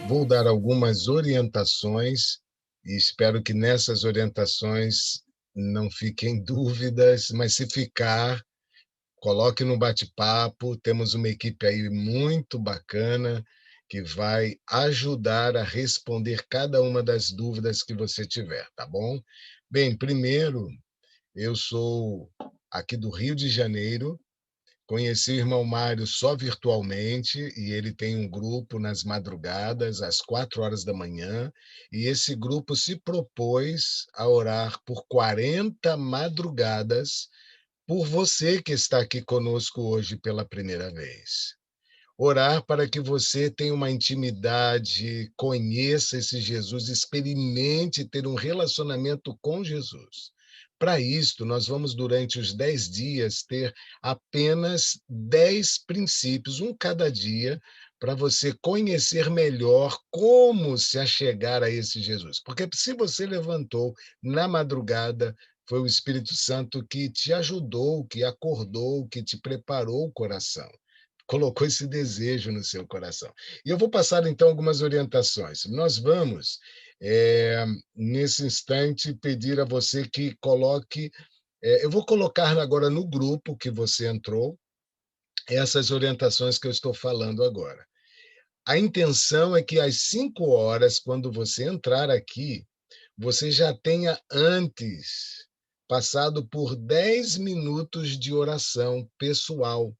Vou dar algumas orientações e espero que nessas orientações não fiquem dúvidas, mas se ficar, coloque no bate-papo. Temos uma equipe aí muito bacana que vai ajudar a responder cada uma das dúvidas que você tiver, tá bom? Bem, primeiro, eu sou aqui do Rio de Janeiro. Conheci o irmão Mário só virtualmente e ele tem um grupo nas madrugadas, às 4 horas da manhã, e esse grupo se propôs a orar por 40 madrugadas por você que está aqui conosco hoje pela primeira vez. Orar para que você tenha uma intimidade, conheça esse Jesus, experimente ter um relacionamento com Jesus. Para isto, nós vamos, durante os 10 dias, ter apenas 10 princípios, um cada dia, para você conhecer melhor como se achegar a esse Jesus. Porque se você levantou na madrugada, foi o Espírito Santo que te ajudou, que acordou, que te preparou o coração, colocou esse desejo no seu coração. E eu vou passar, então, algumas orientações. Nós vamos, nesse instante, pedir a você que coloque. Eu vou colocar agora no grupo que você entrou essas orientações que eu estou falando agora. A intenção é que às 5 horas, quando você entrar aqui, você já tenha antes passado por 10 minutos de oração pessoal,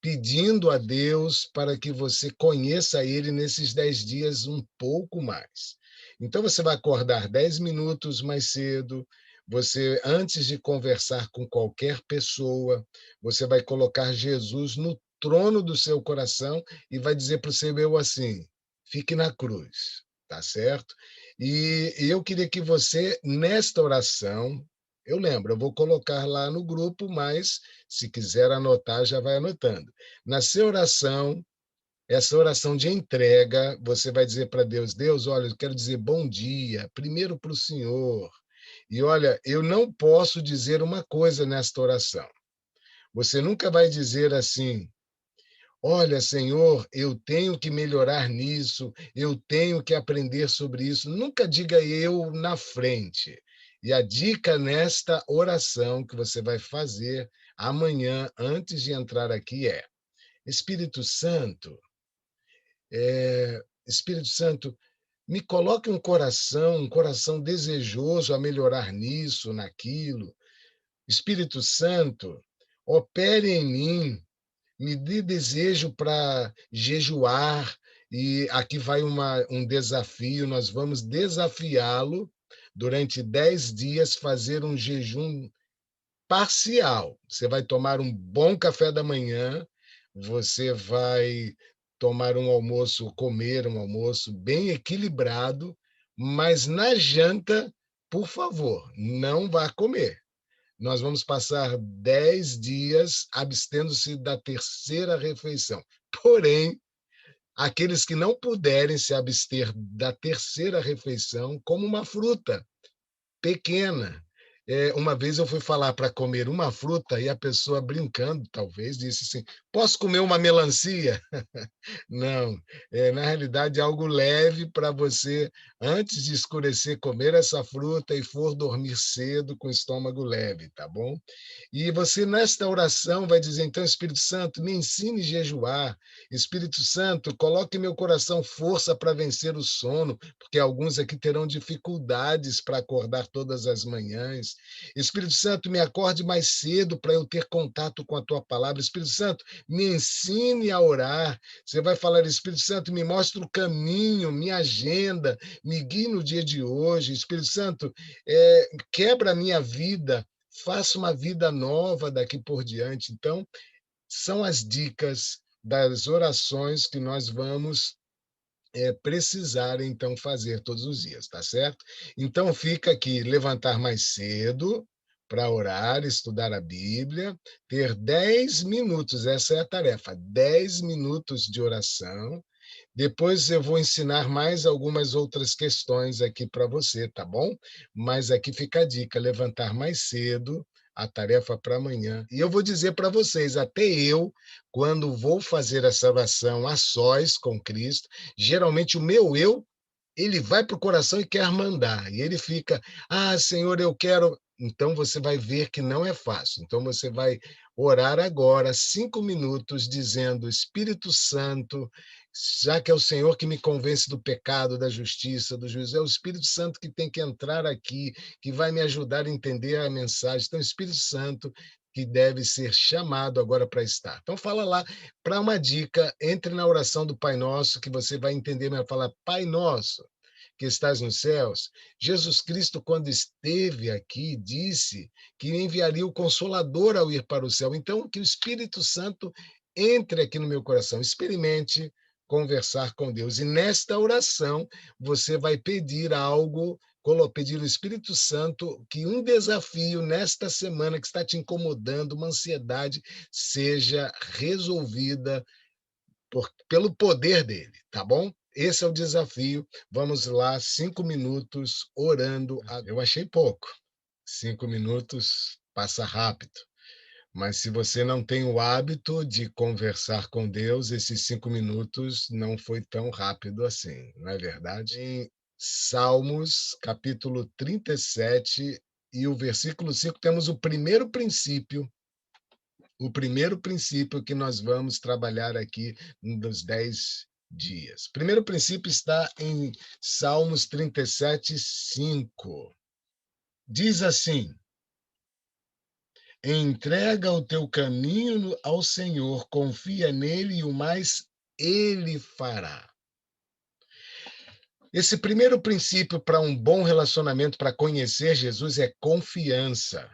pedindo a Deus para que você conheça Ele nesses 10 dias um pouco mais. Então, você vai acordar 10 minutos mais cedo. Você, antes de conversar com qualquer pessoa, você vai colocar Jesus no trono do seu coração e vai dizer para o seu eu assim: fique na cruz, tá certo? E eu queria que você, nesta oração, eu lembro, eu vou colocar lá no grupo, mas se quiser anotar, já vai anotando. Na sua oração, essa oração de entrega, você vai dizer para Deus: Deus, olha, eu quero dizer bom dia, primeiro para o Senhor. E olha, eu não posso dizer uma coisa nesta oração. Você nunca vai dizer assim: olha, Senhor, eu tenho que melhorar nisso, eu tenho que aprender sobre isso. Nunca diga eu na frente. E a dica nesta oração que você vai fazer amanhã, antes de entrar aqui, é: Espírito Santo, Espírito Santo, me coloque um coração desejoso a melhorar nisso, naquilo. Espírito Santo, opere em mim, me dê desejo para jejuar. E aqui vai um desafio: nós vamos desafiá-lo durante 10 dias, fazer um jejum parcial. Você vai tomar um bom café da manhã, você vai tomar um almoço, comer um almoço bem equilibrado, mas na janta, por favor, não vá comer. Nós vamos passar 10 dias abstendo-se da terceira refeição. Porém, aqueles que não puderem se abster da terceira refeição, como uma fruta pequena. Uma vez eu fui falar para comer uma fruta e a pessoa, brincando, talvez, disse assim: posso comer uma melancia? Não, na realidade, é algo leve para você, antes de escurecer, comer essa fruta e for dormir cedo com o estômago leve, tá bom? E você, nesta oração, vai dizer: então, Espírito Santo, me ensine a jejuar. Espírito Santo, coloque em meu coração força para vencer o sono, porque alguns aqui terão dificuldades para acordar todas as manhãs. Espírito Santo, me acorde mais cedo para eu ter contato com a tua palavra. Espírito Santo, me ensine a orar. Você vai falar: Espírito Santo, me mostra o caminho, minha agenda, me guie no dia de hoje. Espírito Santo, quebra a minha vida, faça uma vida nova daqui por diante. Então, são as dicas das orações que nós vamos precisar, então, fazer todos os dias, tá certo? Então, fica aqui: levantar mais cedo para orar, estudar a Bíblia, ter 10 minutos, essa é a tarefa, 10 minutos de oração. Depois eu vou ensinar mais algumas outras questões aqui para você, tá bom? Mas aqui fica a dica: levantar mais cedo, a tarefa para amanhã. E eu vou dizer para vocês, até eu, quando vou fazer essa oração a sós com Cristo, geralmente o meu eu, ele vai para o coração e quer mandar. E ele fica, Senhor, eu quero. Então você vai ver que não é fácil. Então você vai orar agora 5 minutos, dizendo: Espírito Santo, já que é o Senhor que me convence do pecado, da justiça, do juízo, é o Espírito Santo que tem que entrar aqui, que vai me ajudar a entender a mensagem. Então, Espírito Santo que deve ser chamado agora para estar. Então, fala lá, para uma dica, entre na oração do Pai Nosso, que você vai entender, mas fala, Pai Nosso, que estás nos céus. Jesus Cristo, quando esteve aqui, disse que enviaria o Consolador ao ir para o céu. Então, que o Espírito Santo entre aqui no meu coração. Experimente conversar com Deus. E nesta oração, você vai pedir algo, pedir ao Espírito Santo que um desafio nesta semana que está te incomodando, uma ansiedade, seja resolvida pelo poder dele, tá bom? Esse é o desafio. Vamos lá, 5 minutos orando. Eu achei pouco. 5 minutos passa rápido. Mas se você não tem o hábito de conversar com Deus, esses 5 minutos não foi tão rápido assim, não é verdade? Em Salmos, capítulo 37, e o versículo 5, temos o primeiro princípio que nós vamos trabalhar aqui nos 10 dias. O primeiro princípio está em Salmos 37, 5. Diz assim: entrega o teu caminho ao Senhor, confia nele e o mais ele fará. Esse primeiro princípio para um bom relacionamento, para conhecer Jesus, é confiança.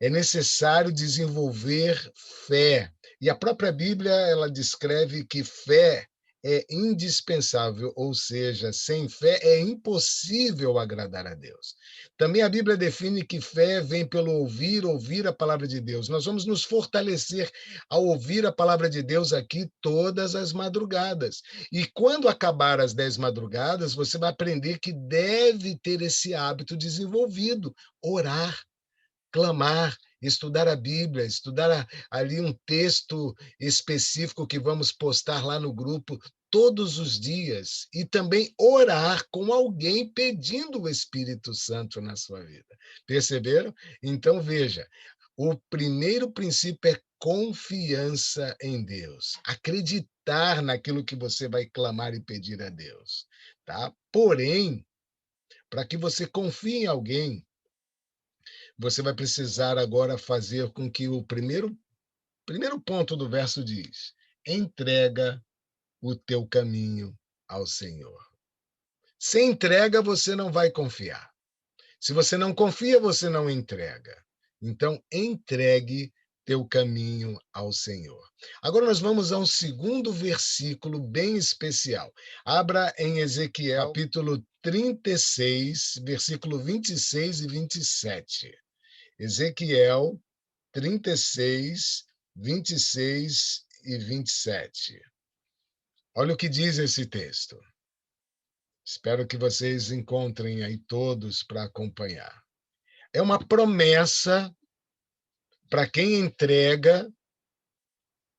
É necessário desenvolver fé. E a própria Bíblia, ela descreve que fé é indispensável, ou seja, sem fé é impossível agradar a Deus. Também a Bíblia define que fé vem pelo ouvir a palavra de Deus. Nós vamos nos fortalecer ao ouvir a palavra de Deus aqui todas as madrugadas. E quando acabar as 10 madrugadas, você vai aprender que deve ter esse hábito desenvolvido, orar, clamar, estudar a Bíblia, estudar ali um texto específico que vamos postar lá no grupo todos os dias e também orar com alguém pedindo o Espírito Santo na sua vida. Perceberam? Então, veja, o primeiro princípio é confiança em Deus, acreditar naquilo que você vai clamar e pedir a Deus, tá? Porém, para que você confie em alguém, você vai precisar agora fazer com que o primeiro ponto do verso diz: entrega o teu caminho ao Senhor. Sem entrega, você não vai confiar. Se você não confia, você não entrega. Então, entregue teu caminho ao Senhor. Agora nós vamos a um segundo versículo bem especial. Abra em Ezequiel, capítulo 36, versículo 26 e 27. Ezequiel 36, 26 e 27. Olha o que diz esse texto. Espero que vocês encontrem aí todos para acompanhar. É uma promessa para quem entrega,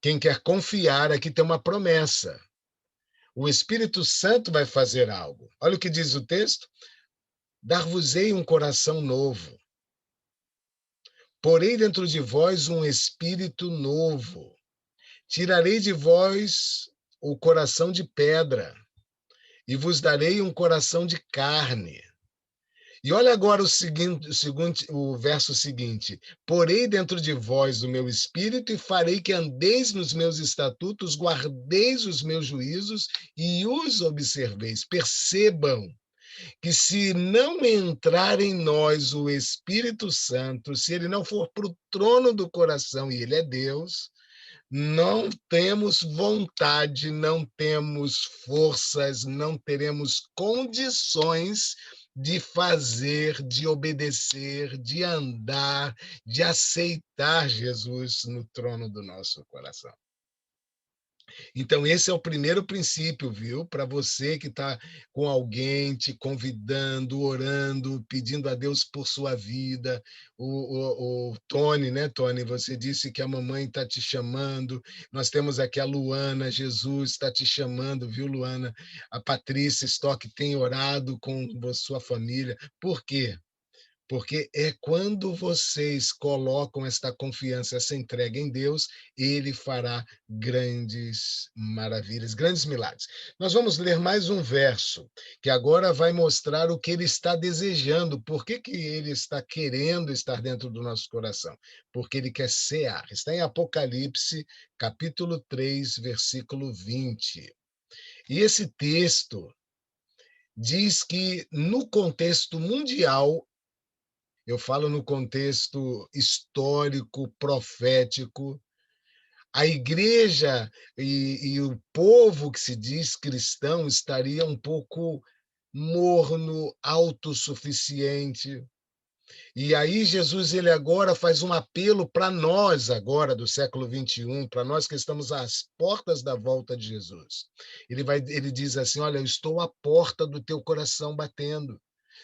quem quer confiar, aqui tem uma promessa. O Espírito Santo vai fazer algo. Olha o que diz o texto. Dar-vos-ei um coração novo. Porei dentro de vós um espírito novo. Tirarei de vós o coração de pedra e vos darei um coração de carne. E olha agora o verso seguinte: porei dentro de vós o meu espírito e farei que andeis nos meus estatutos, guardeis os meus juízos e os observeis. Percebam que se não entrar em nós o Espírito Santo, se ele não for para o trono do coração, e ele é Deus, não temos vontade, não temos forças, não teremos condições de fazer, de obedecer, de andar, de aceitar Jesus no trono do nosso coração. Então, esse é o primeiro princípio, viu? Para você que está com alguém te convidando, orando, pedindo a Deus por sua vida. O Tony, né, Tony? Você disse que a mamãe está te chamando. Nós temos aqui a Luana, Jesus está te chamando, viu, Luana? A Patrícia Stock tem orado com sua família. Por quê? Porque é quando vocês colocam esta confiança, essa entrega em Deus, ele fará grandes maravilhas, grandes milagres. Nós vamos ler mais um verso, que agora vai mostrar o que ele está desejando, por que que ele está querendo estar dentro do nosso coração? Porque ele quer cear. Está em Apocalipse, capítulo 3, versículo 20. E esse texto diz que, no contexto mundial, eu falo no contexto histórico, profético. A igreja e o povo que se diz cristão estaria um pouco morno, autossuficiente. E aí Jesus ele agora faz um apelo para nós agora do século 21, para nós que estamos às portas da volta de Jesus. Ele diz assim: olha, eu estou à porta do teu coração batendo.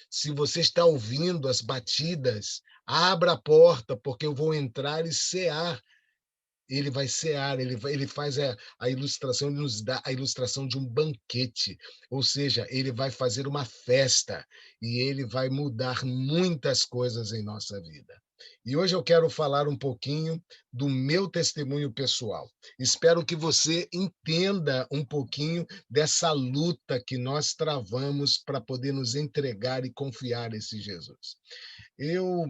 Se você está ouvindo as batidas, abra a porta, porque eu vou entrar e cear. Ele vai cear, ele faz a ilustração, ele nos dá a ilustração de um banquete, ou seja, ele vai fazer uma festa e ele vai mudar muitas coisas em nossa vida. E hoje eu quero falar um pouquinho do meu testemunho pessoal. Espero que você entenda um pouquinho dessa luta que nós travamos para poder nos entregar e confiar nesse Jesus. Eu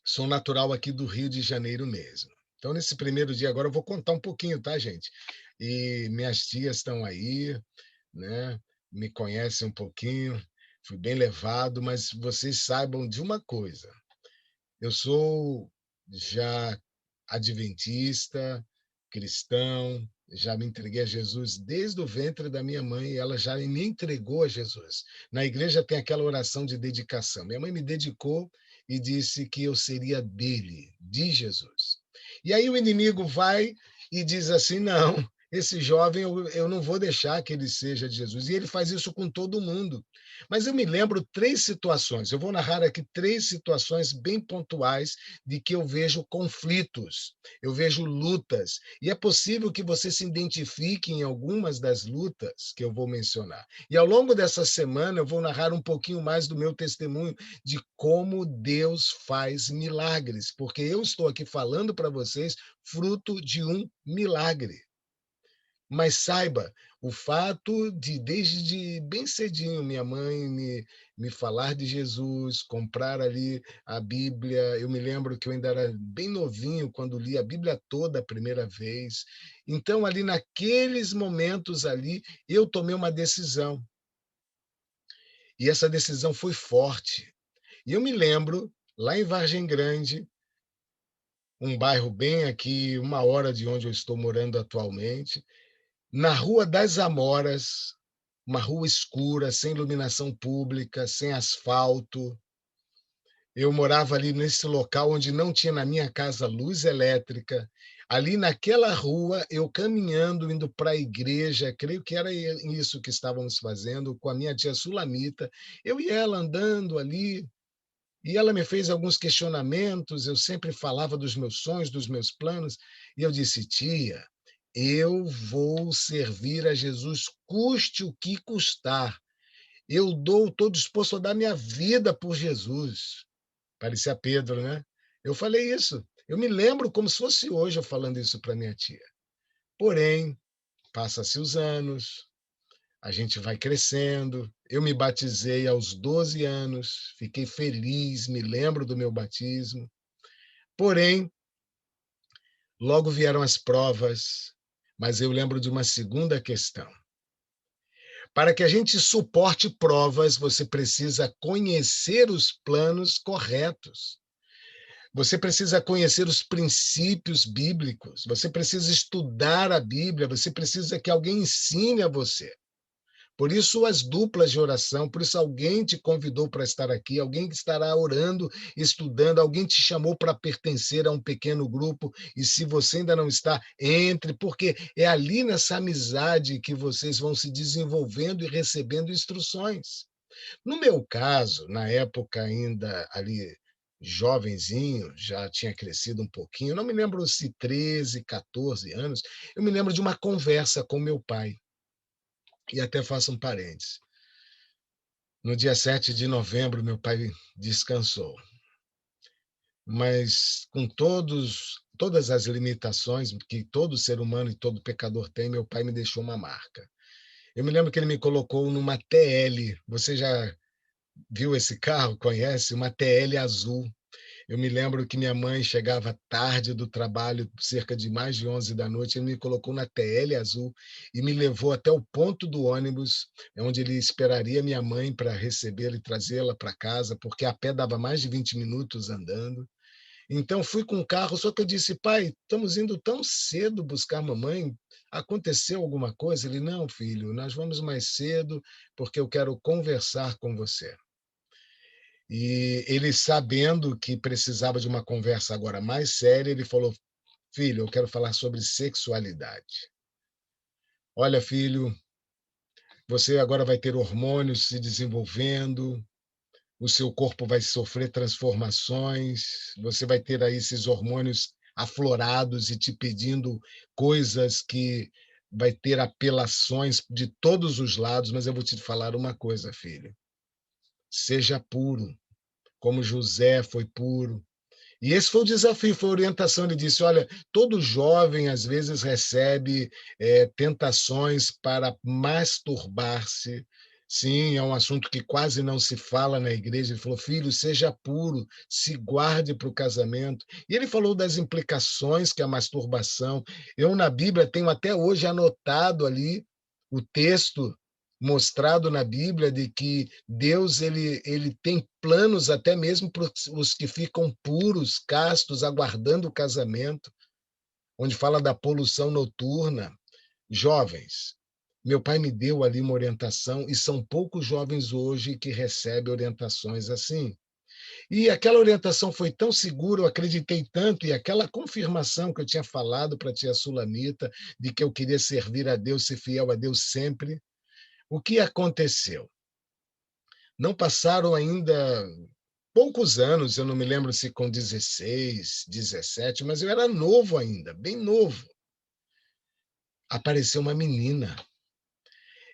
sou natural aqui do Rio de Janeiro mesmo. Então, nesse primeiro dia agora, eu vou contar um pouquinho, tá, gente? E minhas tias estão aí, né? Me conhecem um pouquinho, fui bem levado, mas vocês saibam de uma coisa: eu sou já adventista, cristão, já me entreguei a Jesus desde o ventre da minha mãe, ela já me entregou a Jesus. Na igreja tem aquela oração de dedicação. Minha mãe me dedicou e disse que eu seria dele, de Jesus. E aí o inimigo vai e diz assim: não, esse jovem eu não vou deixar que ele seja de Jesus. E ele faz isso com todo mundo. Mas eu me lembro três situações, eu vou narrar aqui três situações bem pontuais de que eu vejo conflitos, eu vejo lutas, e é possível que você se identifique em algumas das lutas que eu vou mencionar. E ao longo dessa semana eu vou narrar um pouquinho mais do meu testemunho de como Deus faz milagres, porque eu estou aqui falando para vocês fruto de um milagre. Mas saiba, o fato de, desde bem cedinho, minha mãe me falar de Jesus, comprar ali a Bíblia. Eu me lembro que eu ainda era bem novinho quando li a Bíblia toda a primeira vez. Então, ali naqueles momentos ali, eu tomei uma decisão. E essa decisão foi forte. E eu me lembro, lá em Vargem Grande, um bairro bem aqui, 1 hora de onde eu estou morando atualmente, na Rua das Amoras, uma rua escura, sem iluminação pública, sem asfalto. Eu morava ali nesse local onde não tinha na minha casa luz elétrica. Ali naquela rua, eu caminhando, indo para a igreja, creio que era isso que estávamos fazendo, com a minha tia Sulamita. Eu e ela andando ali, e ela me fez alguns questionamentos. Eu sempre falava dos meus sonhos, dos meus planos, e eu disse: tia, eu vou servir a Jesus, custe o que custar. Estou disposto a dar minha vida por Jesus. Parecia Pedro, né? Eu falei isso. Eu me lembro como se fosse hoje eu falando isso para minha tia. Porém, passa-se os anos, a gente vai crescendo. Eu me batizei aos 12 anos, fiquei feliz, me lembro do meu batismo. Porém, logo vieram as provas, mas eu lembro de uma segunda questão. Para que a gente suporte provas, você precisa conhecer os planos corretos. Você precisa conhecer os princípios bíblicos. Você precisa estudar a Bíblia. Você precisa que alguém ensine a você. Por isso as duplas de oração, por isso alguém te convidou para estar aqui, alguém que estará orando, estudando, alguém te chamou para pertencer a um pequeno grupo, e se você ainda não está, entre, porque é ali nessa amizade que vocês vão se desenvolvendo e recebendo instruções. No meu caso, na época ainda ali jovenzinho, já tinha crescido um pouquinho, não me lembro se 13, 14 anos, eu me lembro de uma conversa com meu pai, e até faço um parênteses. No dia 7 de novembro, meu pai descansou, mas com todas as limitações que todo ser humano e todo pecador tem, meu pai me deixou uma marca. Eu me lembro que ele me colocou numa TL. Você já viu esse carro? Conhece? Uma TL azul. Eu me lembro que minha mãe chegava tarde do trabalho, cerca de mais de 11 da noite, ele me colocou na TL azul e me levou até o ponto do ônibus, onde ele esperaria minha mãe para recebê-la e trazê-la para casa, porque a pé dava mais de 20 minutos andando. Então fui com o carro, só que eu disse: pai, estamos indo tão cedo buscar mamãe, aconteceu alguma coisa? Ele: não, filho, nós vamos mais cedo porque eu quero conversar com você. E ele, sabendo que precisava de uma conversa agora mais séria, ele falou: filho, eu quero falar sobre sexualidade. Olha, filho, você agora vai ter hormônios se desenvolvendo, o seu corpo vai sofrer transformações, você vai ter aí esses hormônios aflorados e te pedindo coisas que vai ter apelações de todos os lados, mas eu vou te falar uma coisa, filho. Seja puro, como José foi puro. E esse foi o desafio, foi a orientação. Ele disse: olha, todo jovem às vezes recebe tentações para masturbar-se. Sim, é um assunto que quase não se fala na igreja. Ele falou: filho, seja puro, se guarde para o casamento. E ele falou das implicações que a masturbação. Eu, na Bíblia, tenho até hoje anotado ali o texto mostrado na Bíblia de que Deus ele tem planos até mesmo para os que ficam puros, castos, aguardando o casamento, onde fala da poluição noturna. Jovens, meu pai me deu ali uma orientação e são poucos jovens hoje que recebem orientações assim. E aquela orientação foi tão segura, eu acreditei tanto, e aquela confirmação que eu tinha falado para a tia Sulamita, de que eu queria servir a Deus, ser fiel a Deus sempre. O que aconteceu? Não passaram ainda poucos anos, eu não me lembro se com 16, 17, mas eu era novo ainda, bem novo. Apareceu uma menina.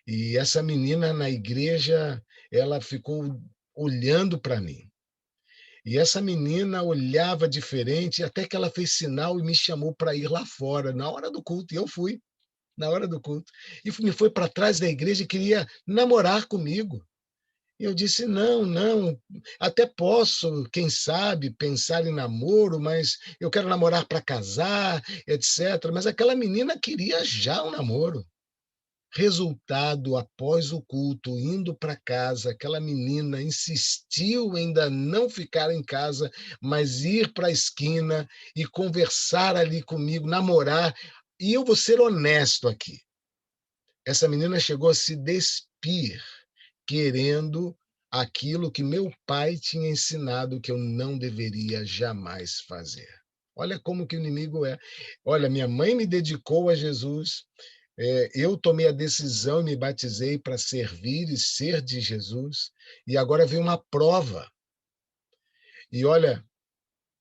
E essa menina na igreja, ela ficou olhando para mim. E essa menina olhava diferente, até que ela fez sinal e me chamou para ir lá fora, na hora do culto. E eu fui, na hora do culto. E me foi para trás da igreja e queria namorar comigo. E eu disse: não, não, até posso, quem sabe, pensar em namoro, mas eu quero namorar para casar, etc. Mas aquela menina queria já o namoro. Resultado, após o culto, indo para casa, aquela menina insistiu em ainda não ficar em casa, mas ir para a esquina e conversar ali comigo, namorar. E eu vou ser honesto aqui. Essa menina chegou a se despir querendo aquilo que meu pai tinha ensinado que eu não deveria jamais fazer. Olha como que o inimigo é. Olha, minha mãe me dedicou a Jesus, eu tomei a decisão e me batizei para servir e ser de Jesus, e agora vem uma prova. E olha,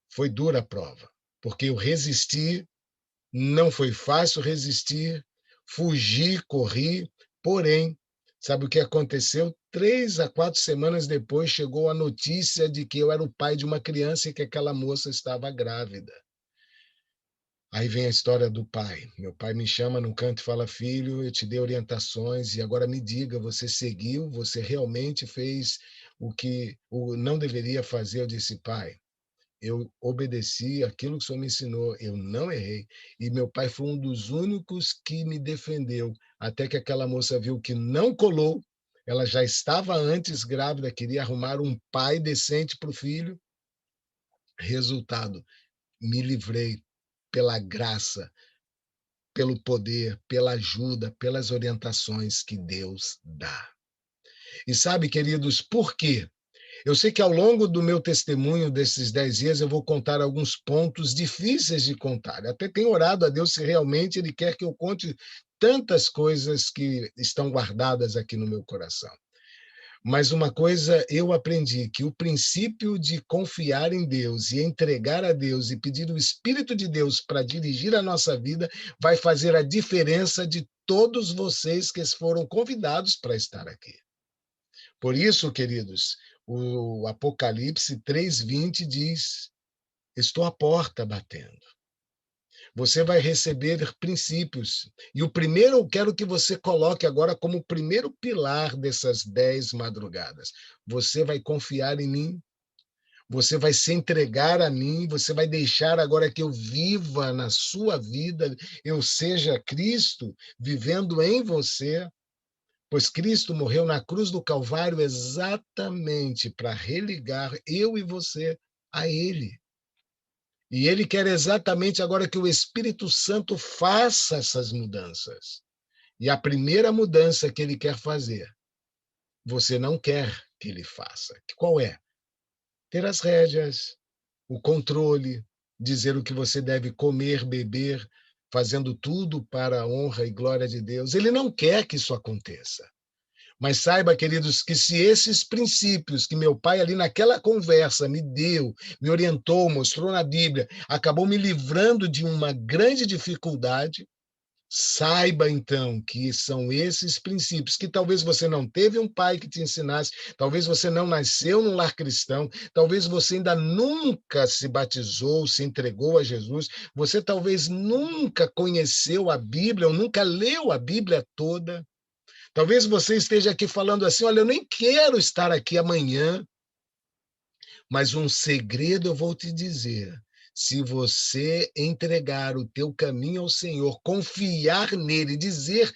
foi dura a prova, porque eu resisti, não foi fácil resistir, fugi, corri, porém, sabe o que aconteceu? 3 a 4 semanas depois chegou a notícia de que eu era o pai de uma criança e que aquela moça estava grávida. Aí vem a história do pai. Meu pai me chama num canto e fala: filho, eu te dei orientações e agora me diga, você seguiu? Você realmente fez o que não deveria fazer? Eu disse: pai, eu obedeci aquilo que o senhor me ensinou, eu não errei. E meu pai foi um dos únicos que me defendeu, até que aquela moça viu que não colou, ela já estava antes grávida, queria arrumar um pai decente para o filho. Resultado, me livrei pela graça pelo poder, pela ajuda, pelas orientações que Deus dá. E sabe, queridos, por quê? Eu sei que ao longo do meu testemunho desses 10 dias eu vou contar alguns pontos difíceis de contar. Eu até tenho orado a Deus se realmente Ele quer que eu conte tantas coisas que estão guardadas aqui no meu coração. Mas uma coisa eu aprendi, que o princípio de confiar em Deus e entregar a Deus e pedir o Espírito de Deus para dirigir a nossa vida vai fazer a diferença de todos vocês que foram convidados para estar aqui. Por isso, queridos, o Apocalipse 3:20 diz: estou à porta batendo. Você vai receber princípios. E o primeiro eu quero que você coloque agora como o primeiro pilar dessas 10 madrugadas. Você vai confiar em mim, você vai se entregar a mim, você vai deixar agora que eu viva na sua vida, eu seja Cristo vivendo em você, pois Cristo morreu na cruz do Calvário exatamente para religar eu e você a Ele. E Ele quer exatamente agora que o Espírito Santo faça essas mudanças. E a primeira mudança que Ele quer fazer, você não quer que Ele faça. Qual é? Ter as rédeas, o controle, dizer o que você deve comer, beber, fazendo tudo para a honra e glória de Deus. Ele não quer que isso aconteça. Mas saiba, queridos, que se esses princípios que meu pai ali naquela conversa me deu, me orientou, mostrou na Bíblia, acabou me livrando de uma grande dificuldade, saiba então que são esses princípios que talvez você não teve um pai que te ensinasse, talvez você não nasceu num lar cristão, talvez você ainda nunca se batizou, se entregou a Jesus, você talvez nunca conheceu a Bíblia ou nunca leu a Bíblia toda. Talvez você esteja aqui falando assim: olha, eu nem quero estar aqui amanhã, mas um segredo eu vou te dizer. Se você entregar o teu caminho ao Senhor, confiar nele, dizer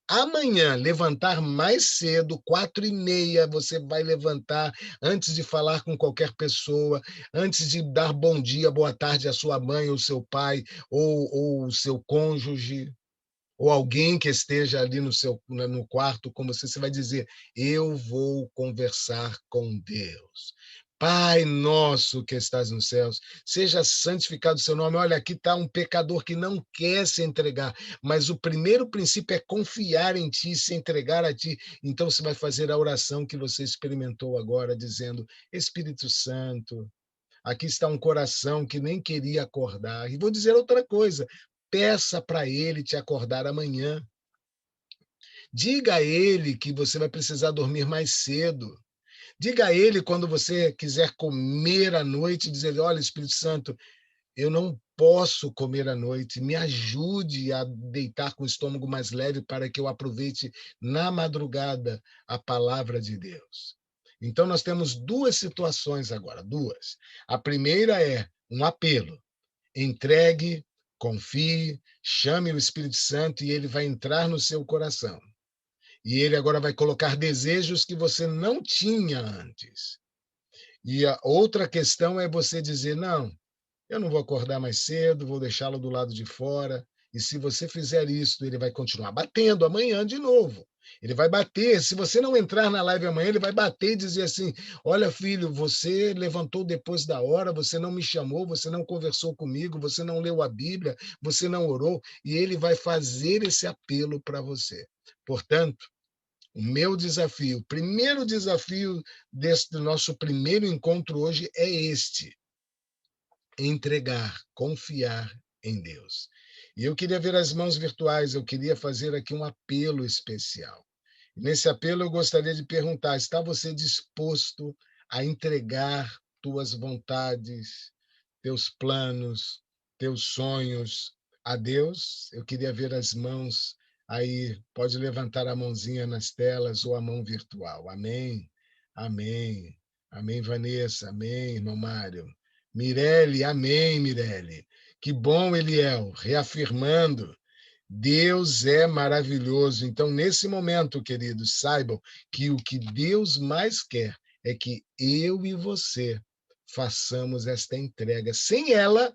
amanhã, levantar mais cedo, 4:30, você vai levantar antes de falar com qualquer pessoa, antes de dar bom dia, boa tarde à sua mãe, ou seu pai, ou o seu cônjuge, ou alguém que esteja ali no quarto com você, você vai dizer: eu vou conversar com Deus. Pai nosso que estás nos céus, seja santificado o seu nome. Olha, aqui está um pecador que não quer se entregar, mas o primeiro princípio é confiar em ti, se entregar a ti. Então você vai fazer a oração que você experimentou agora, dizendo: Espírito Santo, aqui está um coração que nem queria acordar. E vou dizer outra coisa: peça para ele te acordar amanhã. Diga a ele que você vai precisar dormir mais cedo. Diga a ele quando você quiser comer à noite, dizer: olha, Espírito Santo, eu não posso comer à noite, me ajude a deitar com o estômago mais leve para que eu aproveite na madrugada a palavra de Deus. Então, nós temos duas situações agora, duas. A primeira é um apelo: entregue, confie, chame o Espírito Santo e ele vai entrar no seu coração. E ele agora vai colocar desejos que você não tinha antes. E a outra questão é você dizer: não, eu não vou acordar mais cedo, vou deixá-lo do lado de fora. E se você fizer isso, ele vai continuar batendo amanhã de novo. Ele vai bater. Se você não entrar na live amanhã, ele vai bater e dizer assim: olha, filho, você levantou depois da hora, você não me chamou, você não conversou comigo, você não leu a Bíblia, você não orou. E ele vai fazer esse apelo para você. Portanto, o meu desafio, o primeiro desafio deste nosso primeiro encontro hoje é este: entregar, confiar em Deus. E eu queria ver as mãos virtuais, eu queria fazer aqui um apelo especial. Nesse apelo eu gostaria de perguntar: está você disposto a entregar tuas vontades, teus planos, teus sonhos a Deus? Eu queria ver as mãos aí, pode levantar a mãozinha nas telas ou a mão virtual. Amém? Amém. Amém, Vanessa. Amém, irmão Mário. Mirelle, amém, Mirelle. Que bom, Eliel, reafirmando. Deus é maravilhoso. Então, nesse momento, queridos, saibam que o que Deus mais quer é que eu e você façamos esta entrega. Sem ela,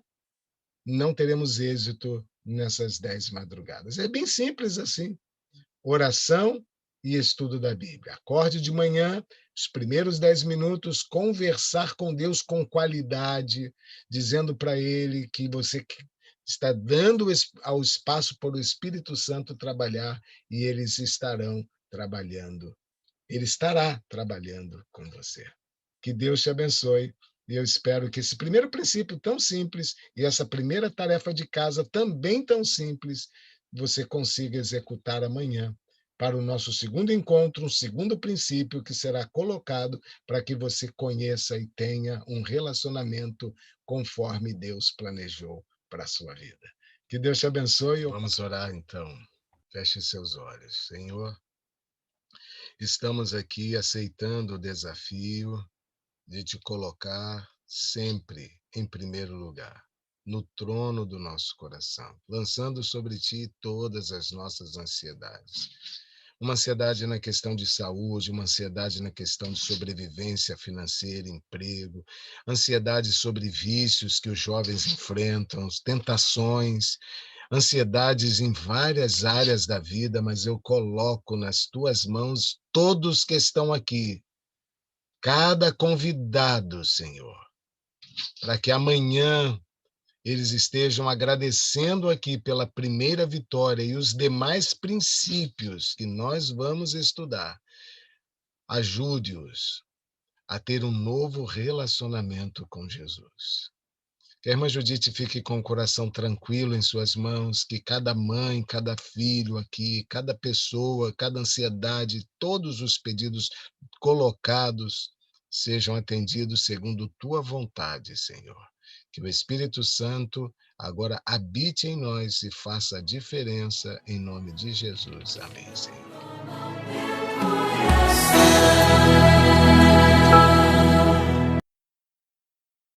não teremos êxito nessas 10 madrugadas. É bem simples assim. Oração e estudo da Bíblia. Acorde de manhã, os primeiros 10 minutos, conversar com Deus com qualidade, dizendo para Ele que você está dando ao espaço para o Espírito Santo trabalhar e eles estarão trabalhando. Ele estará trabalhando com você. Que Deus te abençoe. E eu espero que esse primeiro princípio tão simples e essa primeira tarefa de casa também tão simples, você consiga executar amanhã para o nosso segundo encontro, um segundo princípio que será colocado para que você conheça e tenha um relacionamento conforme Deus planejou para a sua vida. Que Deus te abençoe. Vamos orar então. Feche seus olhos. Senhor, estamos aqui aceitando o desafio de te colocar sempre em primeiro lugar, no trono do nosso coração, lançando sobre ti todas as nossas ansiedades. Uma ansiedade na questão de saúde, uma ansiedade na questão de sobrevivência financeira, emprego, ansiedade sobre vícios que os jovens enfrentam, tentações, ansiedades em várias áreas da vida, mas eu coloco nas tuas mãos todos que estão aqui, cada convidado, Senhor, para que amanhã eles estejam agradecendo aqui pela primeira vitória e os demais princípios que nós vamos estudar. Ajude-os a ter um novo relacionamento com Jesus. Que a irmã Judite fique com o coração tranquilo em suas mãos, que cada mãe, cada filho aqui, cada pessoa, cada ansiedade, todos os pedidos colocados sejam atendidos segundo tua vontade, Senhor. Que o Espírito Santo agora habite em nós e faça a diferença em nome de Jesus. Amém, Senhor.